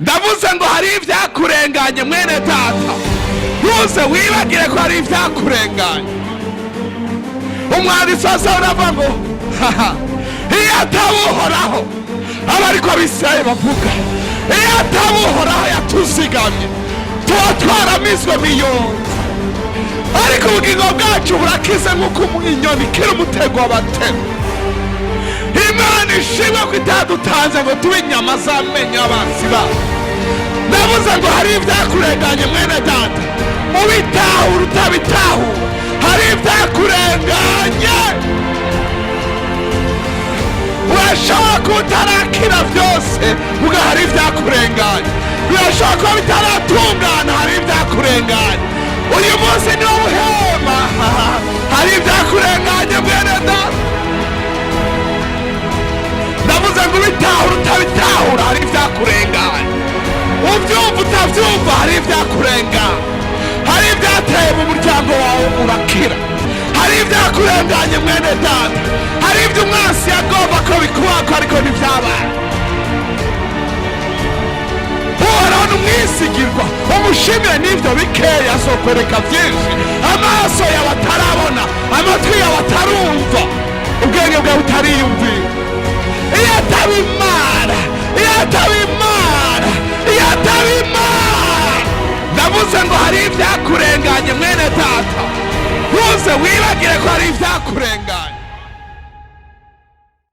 ndavuze ngo hari ibyakurenganye mwene data, ntuze wibagire ko hari ibyakurenganye. Umwanditsi wa Sawuli aravuga ngo iyo ataba Uhoraho, aba ariko Abisirayeli bavuga, iyo ataba Uhoraho yatuzigamye tuba twaramizwe miyonzi, ariko ubugingo bwacu burakize nk'uko inyoni ikira umutego w'abatego. Imana ishimwe ko itadutanze ngo tube inyama z'amenyo y'abanzi bacu. Ndavuze ngo hari ibyakurenganye mwene data, ubitahura utabitahura, hari ibyakurenganye. Urashobora kuba utarakira byose ubwo hari ibyakurenganye, birashobora kuba bitaratungana, hari ibyakurenganye. Uyu munsi ni wo uhema, hari ibyakurenganye mwene data. Ndavuze ngo ubitahura utabitahura, hari ibyakurenganye. Ubyumva utabyumva, hari ibyakurenganye. Hari ibyateye mu muryango wawe urakira, hari ibyakurenganye mwene data. Hari ibyo umwansi yagomba ko bikubako ariko ntibyabaye. Uhoraho ni umwisigirwa, umushimire n'ibyo bikeya azokwereka byinshi. Amaso yawe atarabona, amatwi yawe atarumva, ubwenge bwawe butariyumvira. Iyo ataba Imana, iyo ataba Imana, iyo ataba Imana. Ndavuze ngo hari ibyakurenganye mwene data, ntuze wibagire ko hari ibyakurenganye.